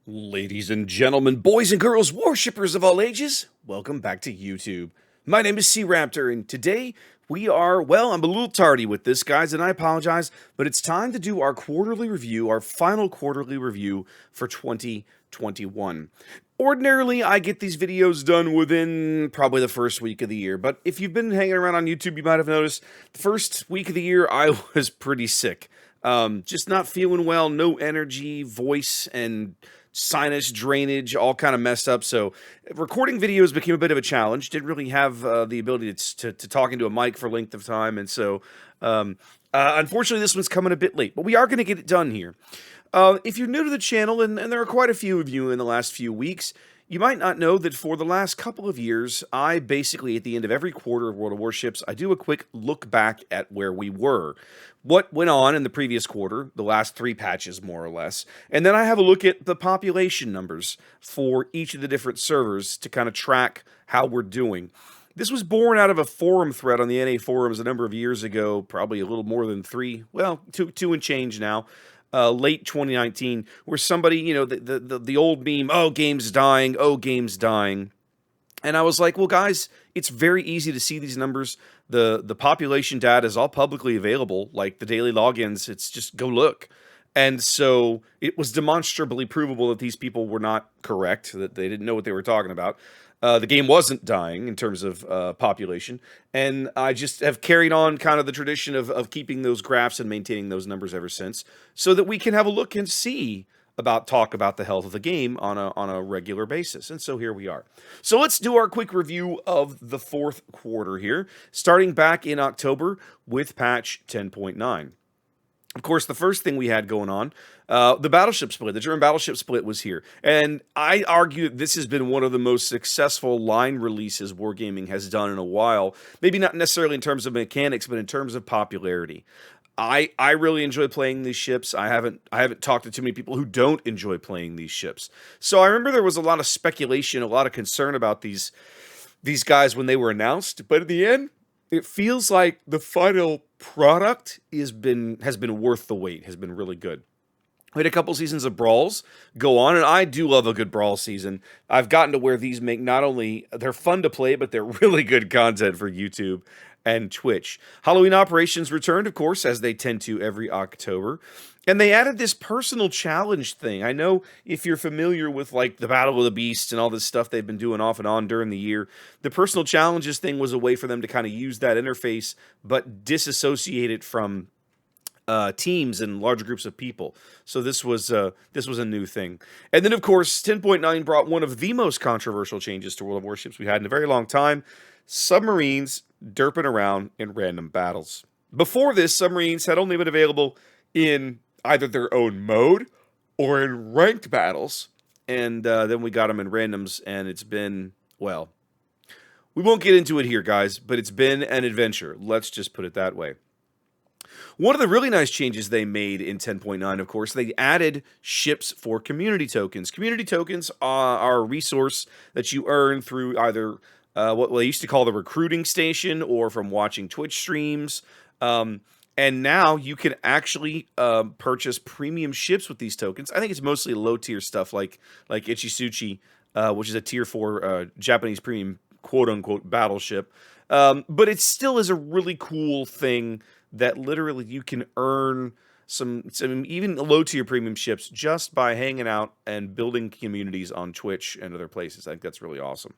Ladies and gentlemen, boys and girls, worshippers of all ages, welcome back to YouTube. My name is SeaRaptor, and today I'm a little tardy with this, guys, and I apologize, but it's time to do our quarterly review, our final quarterly review for 2021. Ordinarily, I get these videos done within probably the first week of the year, but if you've been hanging around on YouTube, you might have noticed the first week of the year, I was pretty sick. Just not feeling well, no energy, voice, and sinus drainage, all kind of messed up. So recording videos became a bit of a challenge. Didn't really have the ability to talk into a mic for length of time. And so, unfortunately, this one's coming a bit late, but we are going to get it done here. If you're new to the channel, and there are quite a few of you in the last few weeks, you might not know that for the last couple of years, I basically, at the end of every quarter of World of Warships, I do a quick look back at where we were. What went on in the previous quarter, the last 3 patches more or less, and then I have a look at the population numbers for each of the different servers to kind of track how we're doing. This was born out of a forum thread on the NA forums a number of years ago, probably a little more than 3, well, two and change now. Late 2019, where somebody, the old meme, oh, game's dying, oh, game's dying. And I was like, well, guys, it's very easy to see these numbers. The population data is all publicly available, like the daily logins. It's just go look. And so it was demonstrably provable that these people were not correct, that they didn't know what they were talking about. The game wasn't dying in terms of population, and I just have carried on kind of the tradition of keeping those graphs and maintaining those numbers ever since, so that we can have a look and talk about the health of the game on a regular basis. And so here we are. So let's do our quick review of the 4th quarter here, starting back in October with patch 10.9. Of course, the first thing we had going on, the battleship split, the German battleship split was here. And I argue that this has been one of the most successful line releases Wargaming has done in a while. Maybe not necessarily in terms of mechanics, but in terms of popularity. I really enjoy playing these ships. I haven't talked to too many people who don't enjoy playing these ships. So I remember there was a lot of speculation, a lot of concern about these guys when they were announced. But at the end, it feels like the final product has been worth the wait, has been really good. We had a couple seasons of brawls go on, and I do love a good brawl season. I've gotten to where these make not only, they're fun to play, but they're really good content for YouTube and Twitch. Halloween operations returned, of course, as they tend to every October. And they added this personal challenge thing. I know if you're familiar with like the Battle of the Beast and all this stuff they've been doing off and on during the year, the personal challenges thing was a way for them to kind of use that interface, but disassociate it from teams and larger groups of people. So this was a new thing. And then, of course, 10.9 brought one of the most controversial changes to World of Warships we had in a very long time: submarines derping around in random battles. Before this, submarines had only been available in either their own mode or in ranked battles, and then we got them in randoms, and it's been, well, we won't get into it here, guys, but it's been an adventure. Let's just put it that way. One of the really nice changes they made in 10.9, of course, they added ships for community tokens. Community tokens are a resource that you earn through either what they used to call the recruiting station or from watching Twitch streams. And now you can actually purchase premium ships with these tokens. I think it's mostly low-tier stuff like Ichisuchi, which is a tier 4 Japanese premium quote-unquote battleship. But it still is a really cool thing that literally you can earn some even low-tier premium ships just by hanging out and building communities on Twitch and other places. I think that's really awesome.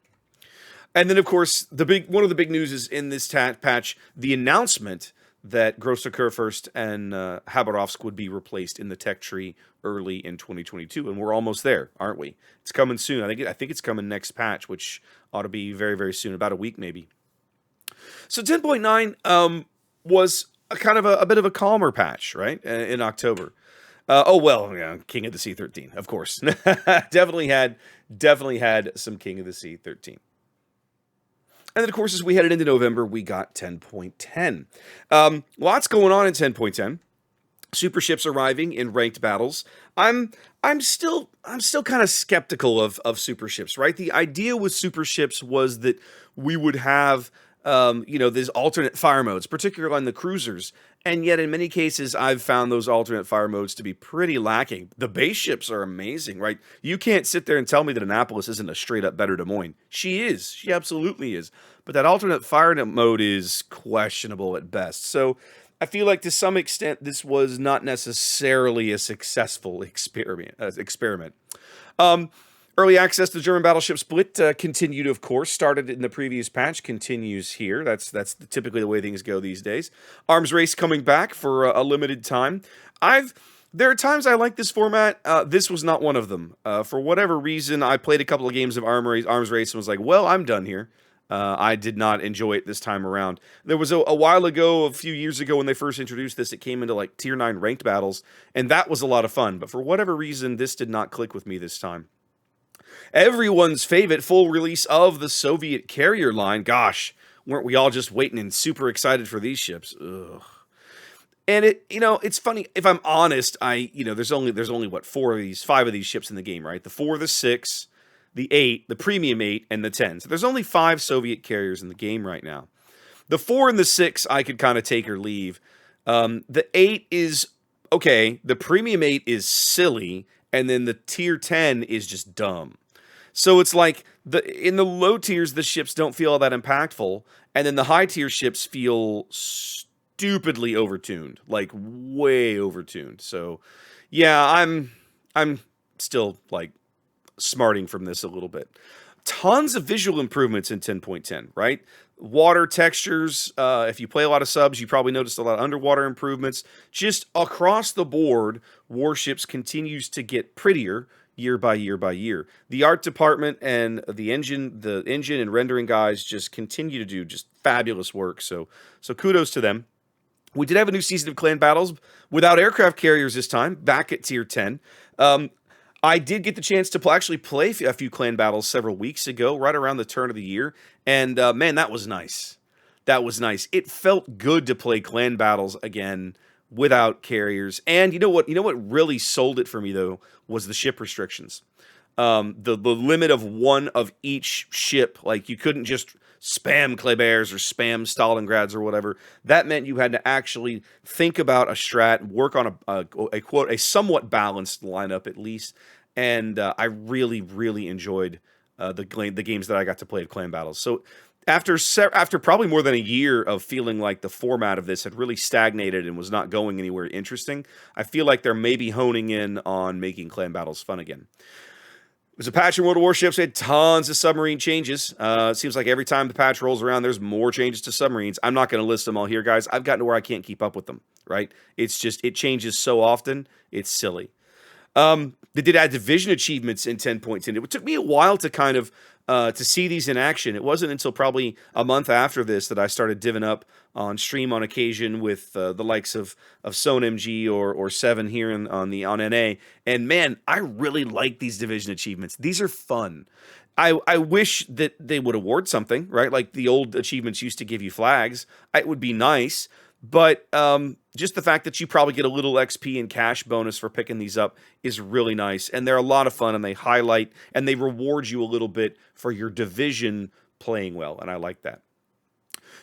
And then, of course, one of the big news is in this patch, the announcement that Grosser Kurfürst and Haberovsk would be replaced in the tech tree early in 2022, and we're almost there, aren't we? It's coming soon. I think it's coming next patch, which ought to be very, very soon, about a week maybe. So 10.9 was a bit of a calmer patch, right, in October. King of the Sea 13, of course. definitely had some King of the Sea 13. And then, of course, as we headed into November, we got 10.10. Lots going on in 10.10. Super ships arriving in ranked battles. I'm still kind of skeptical of super ships, right? The idea with super ships was that we would have there's alternate fire modes, particularly on the cruisers. And yet, in many cases, I've found those alternate fire modes to be pretty lacking. The base ships are amazing, right? You can't sit there and tell me that Annapolis isn't a straight up better Des Moines. She is. She absolutely is. But that alternate fire mode is questionable at best. So I feel like to some extent, this was not necessarily a successful experiment. Um, Early access to German battleship split continued, of course. Started in the previous patch, continues here. That's typically the way things go these days. Arms race coming back for a limited time. There are times I like this format. This was not one of them. For whatever reason, I played a couple of games of arms race and was like, well, I'm done here. I did not enjoy it this time around. There was a while ago, a few years ago, when they first introduced this, it came into like Tier 9 ranked battles, and that was a lot of fun. But for whatever reason, this did not click with me this time. Everyone's favorite full release of the Soviet carrier line. Gosh, weren't we all just waiting and super excited for these ships? Ugh. And it's funny, if I'm honest, there's only what, five of these ships in the game, right? The 4, the 6, the 8, the premium 8, and the 10. So there's only 5 Soviet carriers in the game right now. The 4 and the 6 I could kind of take or leave. The 8 is okay, the premium 8 is silly, and then the tier 10 is just dumb. So it's like in the low tiers, the ships don't feel all that impactful, and then the high tier ships feel stupidly overtuned, like way overtuned. So, yeah, I'm still like smarting from this a little bit. Tons of visual improvements in 10.10, right? Water textures. If you play a lot of subs, you probably noticed a lot of underwater improvements. Just across the board, Warships continues to get prettier year by year by year. The art department and the engine and rendering guys just continue to do just fabulous work. So kudos to them. We did have a new season of clan battles without aircraft carriers this time, back at tier 10. I did get the chance to actually play a few clan battles several weeks ago, right around the turn of the year, and man, that was nice. That was nice. It felt good to play clan battles again without carriers. And you know what really sold it for me though was the ship restrictions. The limit of one of each ship, like you couldn't just spam Klebers or spam Stalingrads or whatever. That meant you had to actually think about a strat, work on a somewhat balanced lineup at least. And I really, really enjoyed the games that I got to play at clan battles. So after probably more than a year of feeling like the format of this had really stagnated and was not going anywhere interesting, I feel like they're maybe honing in on making clan battles fun again. There's a patch in World of Warships. It had tons of submarine changes. It seems like every time the patch rolls around, there's more changes to submarines. I'm not going to list them all here, guys. I've gotten to where I can't keep up with them, right? It's just, it changes so often, it's silly. They did add division achievements in 10.10. It took me a while to kind of to see these in action. It wasn't until probably a month after this that I started divvying up on stream on occasion with the likes of Son MG or Seven here on NA. And man, I really like these division achievements. These are fun. I wish that they would award something, right? Like the old achievements used to give you flags. It would be nice. But just the fact that you probably get a little XP and cash bonus for picking these up is really nice. And they're a lot of fun, and they highlight and they reward you a little bit for your division playing well. And I like that.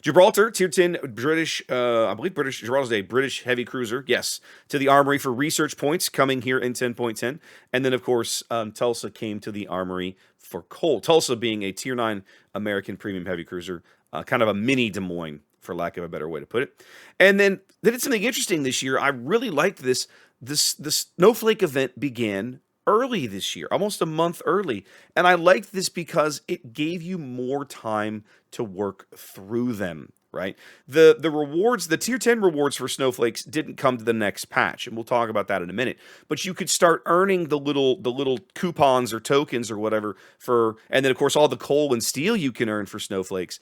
Gibraltar, Tier 10 British, Gibraltar's a British heavy cruiser, yes, to the Armory for research points coming here in 10.10. And then, of course, Tulsa came to the Armory for coal. Tulsa being a Tier 9 American premium heavy cruiser, kind of a mini Des Moines, for lack of a better way to put it. And then they did something interesting this year. I really liked this. The Snowflake event began early this year, almost a month early. And I liked this because it gave you more time to work through them, right? The rewards, the tier 10 rewards for Snowflakes didn't come to the next patch, and we'll talk about that in a minute. But you could start earning the little coupons or tokens or whatever and then of course all the coal and steel you can earn for Snowflakes.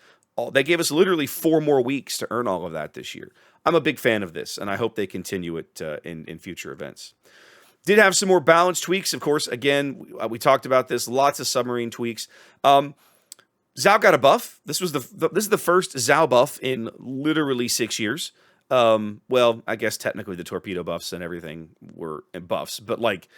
They gave us literally 4 more weeks to earn all of that this year. I'm a big fan of this, and I hope they continue it in future events. Did have some more balance tweaks, of course. Again, we talked about this. Lots of submarine tweaks. Zhao got a buff. This is the first Zhao buff in literally 6 years. Well, I guess technically the torpedo buffs and everything were buffs, but like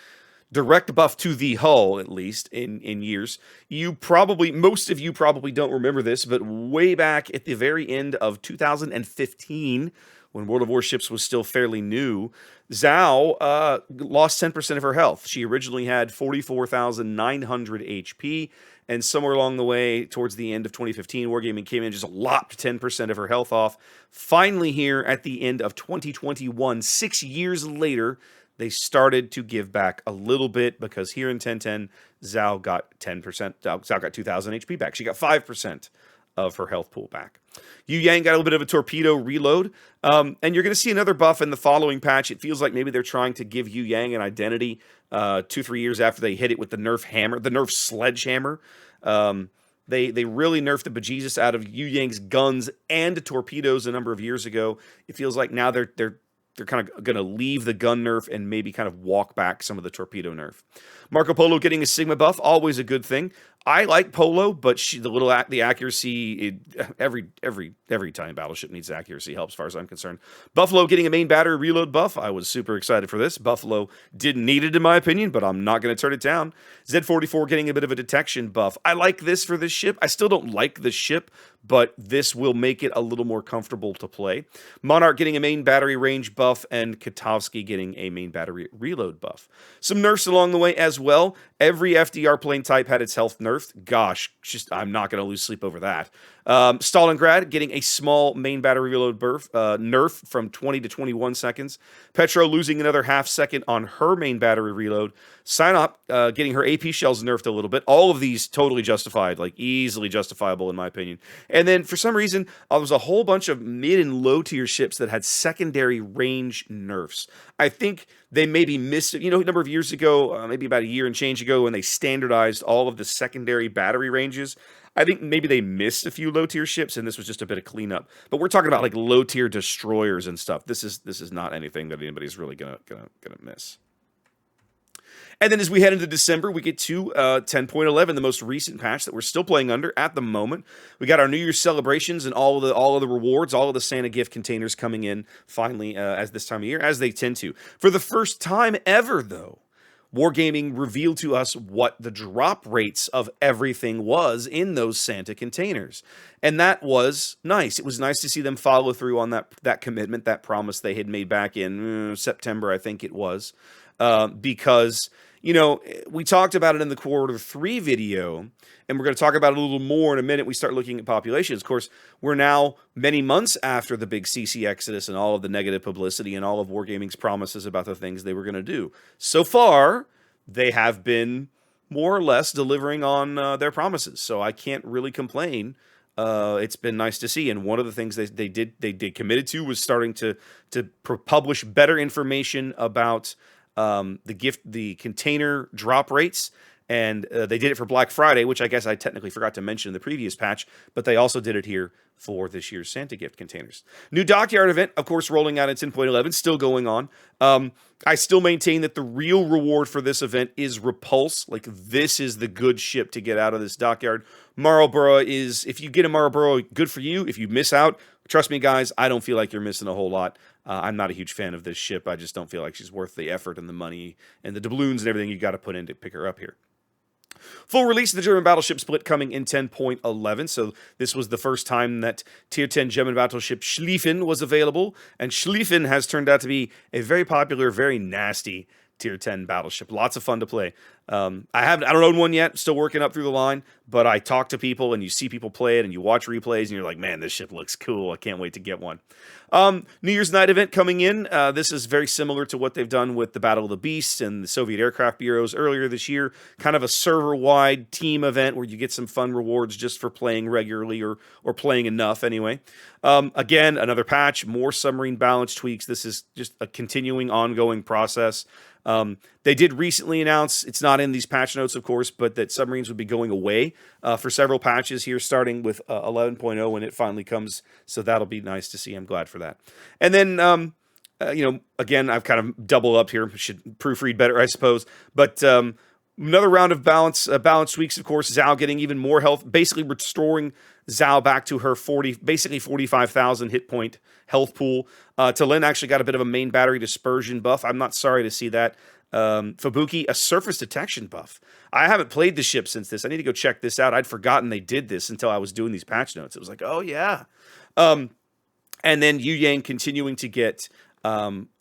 direct buff to the hull, at least in years. Most of you probably don't remember this, but way back at the very end of 2015, when World of Warships was still fairly new, Zhao lost 10% of her health. She originally had 44,900 HP, and somewhere along the way, towards the end of 2015, Wargaming came in and just lopped 10% of her health off. Finally, here at the end of 2021, 6 years later, they started to give back a little bit, because here in 1010, Zhao got 10%. Zhao got 2,000 HP back. She got 5% of her health pool back. Yu Yang got a little bit of a torpedo reload, and you're going to see another buff in the following patch. It feels like maybe they're trying to give Yu Yang an identity 2-3 years after they hit it with the Nerf hammer, the Nerf sledgehammer. They really nerfed the bejesus out of Yu Yang's guns and torpedoes a number of years ago. It feels like now they're kind of going to leave the gun nerf and maybe kind of walk back some of the torpedo nerf. Marco Polo getting a Sigma buff, always a good thing. I like Polo, but the accuracy, every time Battleship needs accuracy helps, as far as I'm concerned. Buffalo getting a main battery reload buff. I was super excited for this. Buffalo didn't need it in my opinion, but I'm not going to turn it down. Z44 getting a bit of a detection buff. I like this for this ship. I still don't like the ship, but this will make it a little more comfortable to play. Monarch getting a main battery range buff, and Katowski getting a main battery reload buff. Some nerfs along the way as well. Every FDR plane type had its health nerfed. Gosh, I'm not going to lose sleep over that. Stalingrad getting a small main battery reload nerf from 20 to 21 seconds. Petro losing another half second on her main battery reload. Sinop getting her AP shells nerfed a little bit. All of these totally justified, like easily justifiable in my opinion. And then for some reason, there was a whole bunch of mid and low tier ships that had secondary range nerfs. I think they maybe missed it. You know, a number of years ago, maybe about a year and change ago, when they standardized all of the secondary battery ranges, I think maybe they missed a few low tier ships, and this was just a bit of cleanup. But we're talking about like low tier destroyers and stuff. This is not anything that anybody's really gonna miss. And then as we head into December, we get to 10.11, the most recent patch that we're still playing under at the moment. We got our New Year's celebrations and all of the rewards, all of the Santa gift containers coming in finally as this time of year, as they tend to. For the first time ever, though, Wargaming revealed to us what the drop rates of everything was in those Santa containers. And that was nice. It was nice to see them follow through on that commitment, that promise they had made back in September, I think it was. Because, you know, we talked about it in the Q3 video, and we're going to talk about it a little more in a minute. We start looking at populations. Of course, we're now many months after the big CC exodus and all of the negative publicity and all of Wargaming's promises about the things they were going to do. So far, they have been more or less delivering on their promises. So I can't really complain. It's been nice to see, and one of the things they committed to was starting to publish better information about the container drop rates, and they did it for Black Friday, which I guess I technically forgot to mention in the previous patch, but they also did it here for this year's Santa gift containers. New Dockyard event, of course, rolling out in 10.11, still going on. I still maintain that the real reward for this event is Repulse. Like, this is the good ship to get out of this dockyard. Marlborough is, if you get a Marlborough, good for you. If you miss out, trust me, guys, I don't feel like you're missing a whole lot. I'm not a huge fan of this ship. I just don't feel like she's worth the effort and the money and the doubloons and everything you got to put in to pick her up here. Full release of the German battleship split coming in 10.11. So this was the first time that Tier 10 German battleship Schlieffen was available. And Schlieffen has turned out to be a very popular, very nasty Tier 10 battleship. Lots of fun to play. I don't own one yet. Still working up through the line, but I talk to people and you see people play it and you watch replays and you're like, man, this ship looks cool. I can't wait to get one. New Year's Night event coming in. This is very similar to what they've done with the Battle of the Beasts and the Soviet aircraft bureaus earlier this year. Kind of a server-wide team event where you get some fun rewards just for playing regularly or playing enough anyway. Again, another patch, more submarine balance tweaks. This is just a continuing, ongoing process. They did recently announce, it's not in these patch notes, of course, but that submarines would be going away for several patches here, starting with 11.0 when it finally comes. So that'll be nice to see. I'm glad for that. And then, again, I've kind of double up here. Should proofread better, I suppose. But another round of balance tweaks, of course, Zhao getting even more health, basically restoring Zhao back to her basically 45,000 hit point health pool. Talin actually got a bit of a main battery dispersion buff. I'm not sorry to see that. Fubuki, a surface detection buff. I haven't played the ship since this. I need to go check this out. I'd forgotten they did this until I was doing these patch notes. It was like, oh yeah. And then Yu Yang continuing to get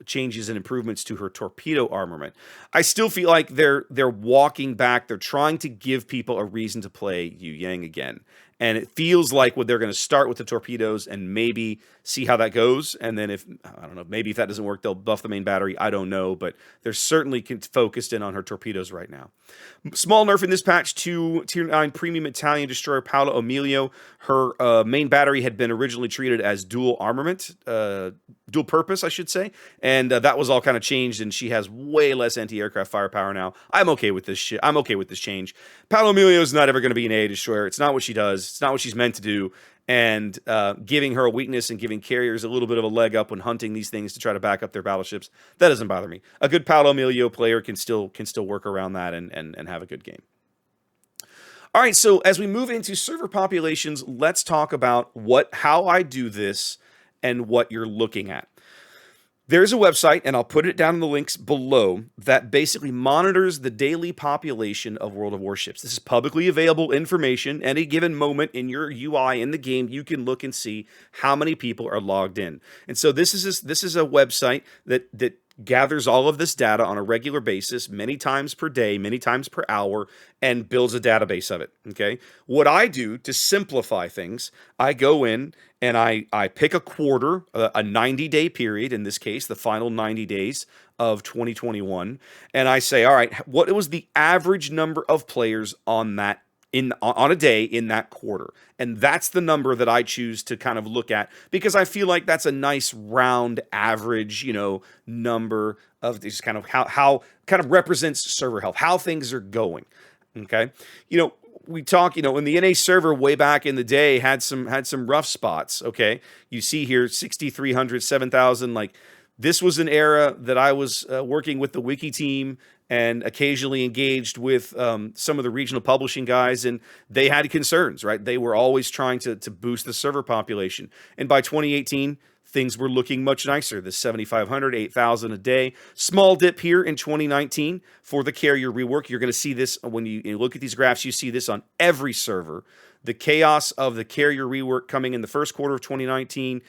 changes and improvements to her torpedo armament. I still feel like they're walking back. They're trying to give people a reason to play Yu Yang again. And it feels like they're going to start with the torpedoes and maybe see how that goes. And then I don't know, maybe if that doesn't work, they'll buff the main battery. I don't know, but they're certainly focused in on her torpedoes right now. Small nerf in this patch to Tier 9 Premium Italian Destroyer Paolo Emilio. Her main battery had been originally treated as dual armament, dual purpose, I should say. And that was all kind of changed, and she has way less anti-aircraft firepower now. I'm okay with this shit. I'm okay with this change. Paolo Emilio is not ever going to be an AA destroyer. It's not what she does. It's not what she's meant to do. And giving her a weakness and giving carriers a little bit of a leg up when hunting these things to try to back up their battleships, that doesn't bother me. A good Paolo Emilio player can still work around that and have a good game. All right, so as we move into server populations, let's talk about how I do this and what you're looking at. There's a website, and I'll put it down in the links below, that basically monitors the daily population of World of Warships. This is publicly available information. Any given moment in your UI in the game, you can look and see how many people are logged in. And so this is a website that gathers all of this data on a regular basis, many times per day, many times per hour, and builds a database of it, okay? What I do to simplify things, I go in and I pick a quarter, a 90-day period, in this case, the final 90 days of 2021, and I say, all right, what was the average number of players on that on a day in that quarter? And that's the number that I choose to kind of look at, because I feel like that's a nice round average, number of these kind of how kind of represents server health, how things are going. Okay. We talk, in the NA server way back in the day had some rough spots. Okay. You see here 6,300, 7,000, like this was an era that I was working with the wiki team and occasionally engaged with some of the regional publishing guys, and they had concerns, right? They were always trying to boost the server population. And by 2018, things were looking much nicer. The 7,500, 8,000 a day. Small dip here in 2019 for the carrier rework. You're going to see this when you look at these graphs. You see this on every server. The chaos of the carrier rework coming in the first quarter of 2019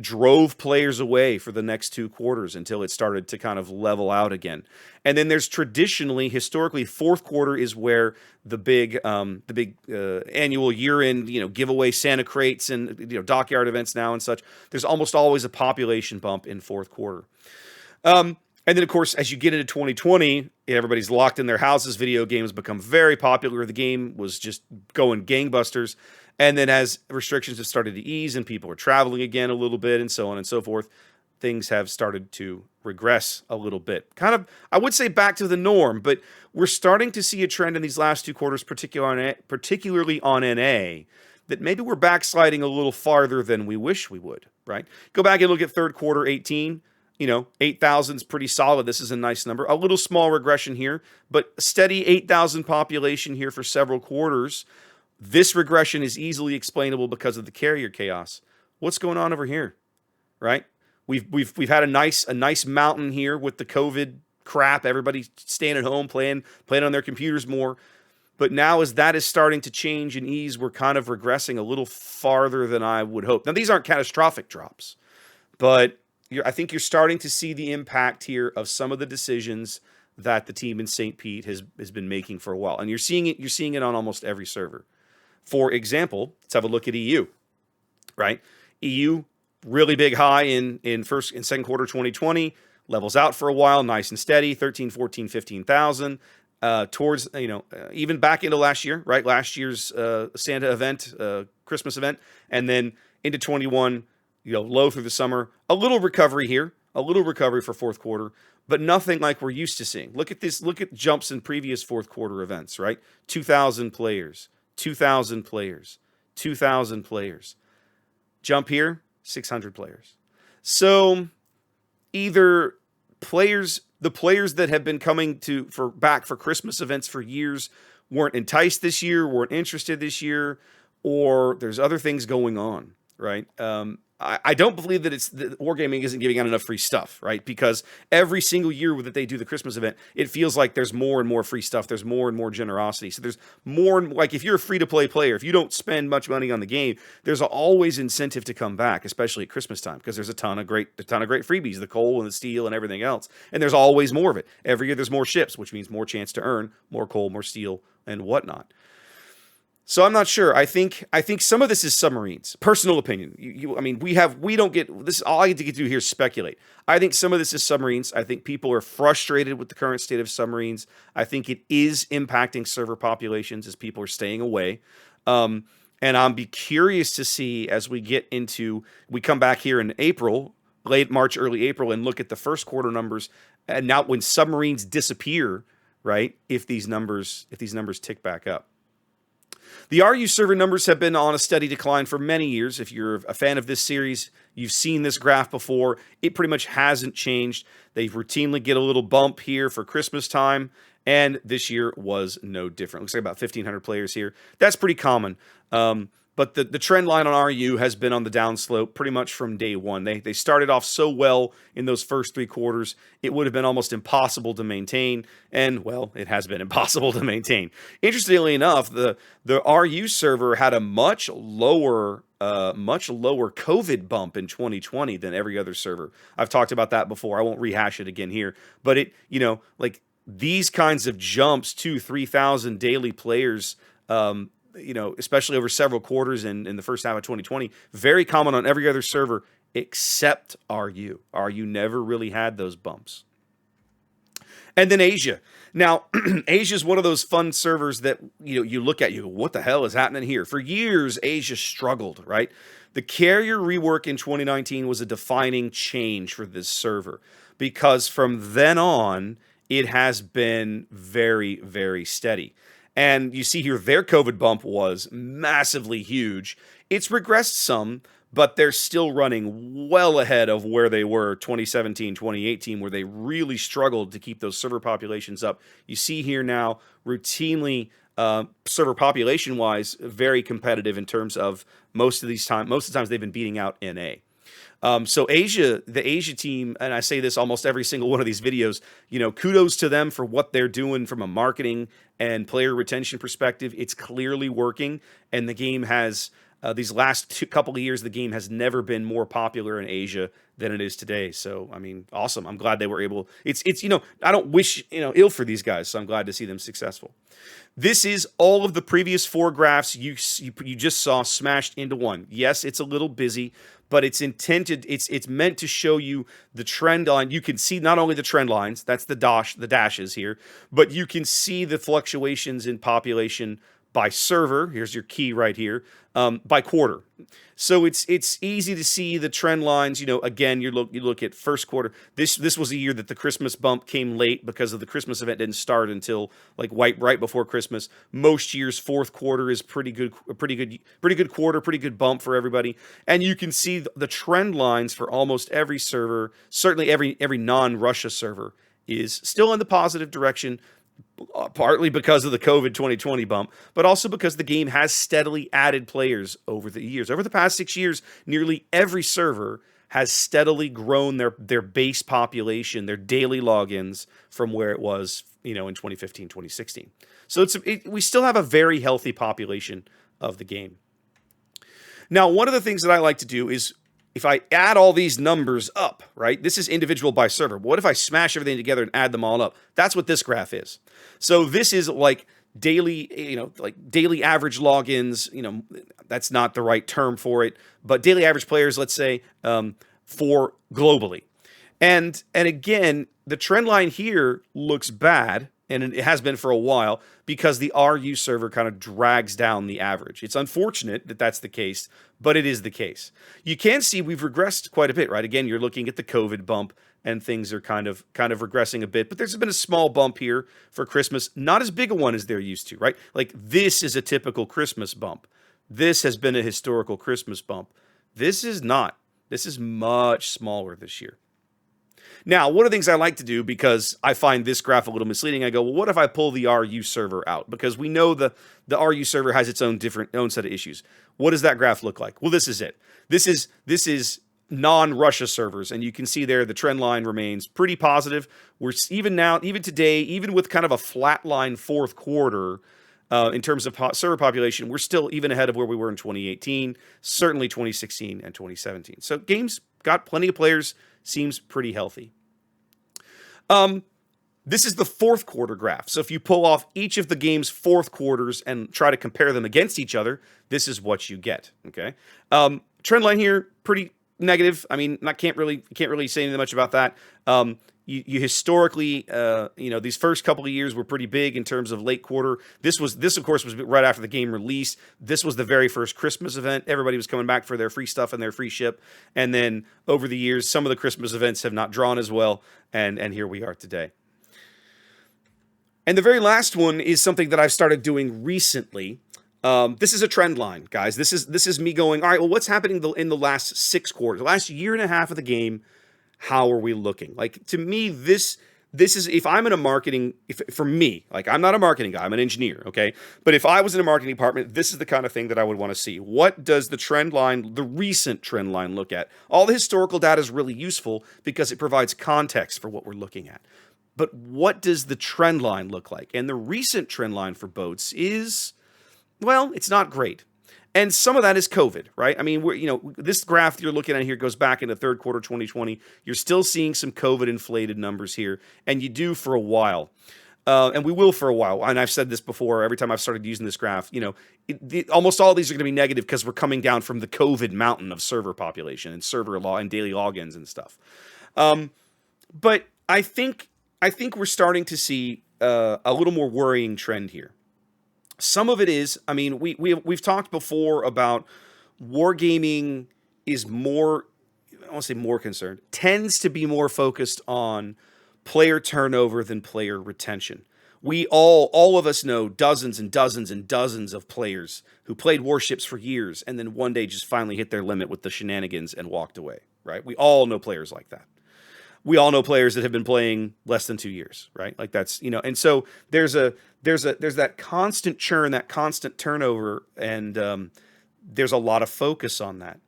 drove players away for the next 2 quarters until it started to kind of level out again. And then there's historically, fourth quarter is where the big annual year-end, giveaway Santa crates and dockyard events now and such. There's almost always a population bump in fourth quarter. And then, of course, as you get into 2020, everybody's locked in their houses. Video games become very popular. The game was just going gangbusters. And then as restrictions have started to ease and people are traveling again a little bit and so on and so forth, things have started to regress a little bit. Kind of, I would say, back to the norm, but we're starting to see a trend in these last 2 quarters, particularly on NA, that maybe we're backsliding a little farther than we wish we would, right? Go back and look at third quarter 18. 8,000 is pretty solid. This is a nice number. A little small regression here, but steady 8,000 population here for several quarters. This regression is easily explainable because of the carrier chaos. What's going on over here, right? We've had a nice mountain here with the COVID crap. Everybody staying at home, playing on their computers more. But now as that is starting to change and ease, we're kind of regressing a little farther than I would hope. Now, these aren't catastrophic drops, but I think you're starting to see the impact here of some of the decisions that the team in St. Pete has been making for a while. And you're seeing it on almost every server. For example, let's have a look at EU, right? EU, really big high in first and second quarter 2020, levels out for a while, nice and steady, 13, 14, 15,000. Towards, even back into last year, right? Last year's Santa event, Christmas event, and then into 21, low through the summer. A little recovery here, a little recovery for fourth quarter, but nothing like we're used to seeing. Look at this. Look at jumps in previous fourth quarter events, right? 2,000 players, 2,000 players, 2,000 players. Jump here, 600 players. So either the players that have been coming back for Christmas events for years weren't enticed this year, weren't interested this year, or there's other things going on, right? I don't believe that Wargaming isn't giving out enough free stuff, right? Because every single year that they do the Christmas event, it feels like there's more and more free stuff. There's more and more generosity. So there's more and like if you're a free-to-play player, if you don't spend much money on the game, there's always incentive to come back, especially at Christmas time, because there's a ton of great freebies, the coal and the steel and everything else, and there's always more of it. Every year there's more ships, which means more chance to earn more coal, more steel, and whatnot. So I'm not sure. I think some of this is submarines. Personal opinion. I mean, we don't get this. All I get to do here is speculate. I think some of this is submarines. I think people are frustrated with the current state of submarines. I think it is impacting server populations as people are staying away. And I'll be curious to see as we come back here in April, late March, early April, and look at the first quarter numbers. And now when submarines disappear, right? If these numbers tick back up. The RU server numbers have been on a steady decline for many years. If you're a fan of this series, you've seen this graph before. It pretty much hasn't changed. They routinely get a little bump here for Christmas time, and this year was no different. Looks like about 1,500 players here. That's pretty common. But the trend line on RU has been on the downslope pretty much from day one. They started off so well in those first three quarters, it would have been almost impossible to maintain. And, well, it has been impossible to maintain. Interestingly enough, the RU server had a much lower COVID bump in 2020 than every other server. I've talked about that before. I won't rehash it again here. But these kinds of jumps to 3,000 daily players, especially over several quarters in the first half of 2020, very common on every other server except RU. RU never really had those bumps. And then Asia. Now, Asia is one of those fun servers that you look at, what the hell is happening here? For years, Asia struggled, right? The carrier rework in 2019 was a defining change for this server because from then on, it has been very, very steady. And you see here, their COVID bump was massively huge. It's regressed some, but they're still running well ahead of where they were 2017, 2018, where they really struggled to keep those server populations up. You see here now, routinely, server population-wise, very competitive in terms of most of the times they've been beating out NA. So the Asia team, and I say this almost every single one of these videos, kudos to them for what they're doing from a marketing and player retention perspective. It's clearly working, and the game has, these last couple of years, the game has never been more popular in Asia than it is today. So, I mean, awesome. I'm glad they were able, I don't wish, ill for these guys, so I'm glad to see them successful. This is all of the previous four graphs you just saw smashed into one. Yes, it's a little busy, but it's meant to show you the trend line. You can see not only the trend lines, that's the dashes here, but you can see the fluctuations in population by server. Here's your key right here, by quarter. So it's easy to see the trend lines. Again, you look at first quarter. This was a year that the Christmas bump came late because of the Christmas event didn't start until right before Christmas. Most years, fourth quarter is pretty good quarter, pretty good bump for everybody. And you can see the trend lines for almost every server. Certainly every non-Russia server is still in the positive direction. Partly because of the COVID 2020 bump, but also because the game has steadily added players over the years. Over the past 6 years, nearly every server has steadily grown their base population, their daily logins from where it was, in 2015, 2016. So we still have a very healthy population of the game. Now, one of the things that I like to do is, if I add all these numbers up, right? This is individual by server. What if I smash everything together and add them all up? That's what this graph is. So this is like daily, daily average logins. That's not the right term for it, but daily average players, let's say, for globally. And again, the trend line here looks bad, and it has been for a while, because the RU server kind of drags down the average. It's unfortunate that that's the case, but it is the case. You can see we've regressed quite a bit, right? Again, you're looking at the COVID bump, and things are kind of regressing a bit, but there's been a small bump here for Christmas. Not as big a one as they're used to, right? Like, this is a typical Christmas bump. This has been a historical Christmas bump. This is not. This is much smaller this year. Now, one of the things I like to do, because I find this graph a little misleading, I go, well, what if I pull the RU server out? Because we know the RU server has its own set of issues. What does that graph look like? Well, this is it. This is non-Russia servers, and you can see there the trend line remains pretty positive. We're even today, even with kind of a flat line fourth quarter, in terms of server population, we're still even ahead of where we were in 2018, certainly 2016 and 2017. So games got plenty of players, seems pretty healthy. This is the fourth quarter graph. So if you pull off each of the game's fourth quarters and try to compare them against each other, this is what you get. Okay. Trend line here, pretty negative. I mean, can't really say anything much about that. You historically, these first couple of years were pretty big in terms of late quarter. This of course was right after the game release. This was the very first Christmas event. Everybody was coming back for their free stuff and their free ship. And then over the years, some of the Christmas events have not drawn as well. And here we are today. And the very last one is something that I've started doing recently. This is a trend line, guys. This is me going, all right, well, what's happening in the last 6 quarters, the last year and a half of the game? How are we looking? Like, to me, this is, if I'm in a marketing, for me, like, I'm not a marketing guy, I'm an engineer, okay? But if I was in a marketing department, this is the kind of thing that I would want to see. What does the trend line, the recent trend line, look at? All the historical data is really useful because it provides context for what we're looking at. But what does the trend line look like? And the recent trend line for boats is, well, it's not great. And some of that is COVID, right? I mean, this graph you're looking at here goes back into third quarter 2020. You're still seeing some COVID inflated numbers here, and you do for a while. And we will for a while. And I've said this before, every time I've started using this graph, almost all of these are going to be negative because we're coming down from the COVID mountain of server population and server and daily logins and stuff. But I think we're starting to see a little more worrying trend here. Some of it is, I mean, we've talked before about wargaming is more, I don't want to say more concerned, tends to be more focused on player turnover than player retention. We all of us know dozens and dozens and dozens of players who played warships for years and then one day just finally hit their limit with the shenanigans and walked away, right? We all know players like that. We all know players that have been playing less than 2 years, right? Like that's, and so there's that constant churn, that constant turnover, and there's a lot of focus on that.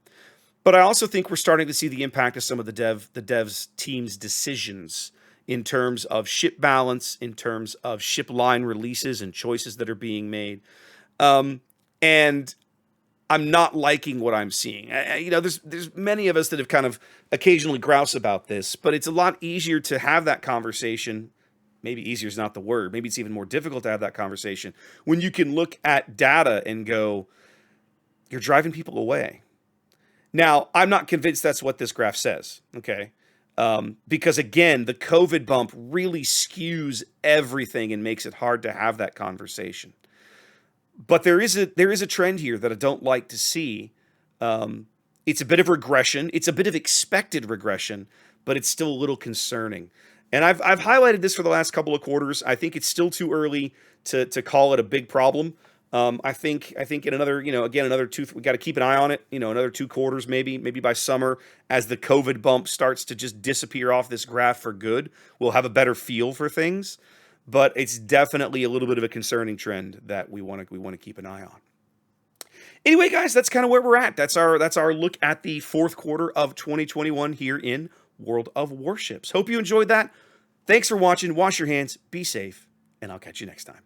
But I also think we're starting to see the impact of some of the devs team's decisions in terms of ship balance, in terms of ship line releases and choices that are being made. And I'm not liking what I'm seeing. There's many of us that have kind of occasionally grouse about this, but it's a lot easier to have that conversation. Maybe easier is not the word. Maybe it's even more difficult to have that conversation when you can look at data and go, you're driving people away. Now, I'm not convinced that's what this graph says, okay? Because again, the COVID bump really skews everything and makes it hard to have that conversation. But there is a trend here that I don't like to see. It's a bit of regression. It's a bit of expected regression, but it's still a little concerning. And I've highlighted this for the last couple of quarters. I think it's still too early to call it a big problem. I think in another, another we got to keep an eye on it. Another 2 quarters, maybe by summer, as the COVID bump starts to just disappear off this graph for good, we'll have a better feel for things. But it's definitely a little bit of a concerning trend that we want to keep an eye on. Anyway, guys, that's kind of where we're at. That's our look at the fourth quarter of 2021 here in World of Warships. Hope you enjoyed that. Thanks for watching. Wash your hands, be safe, and I'll catch you next time.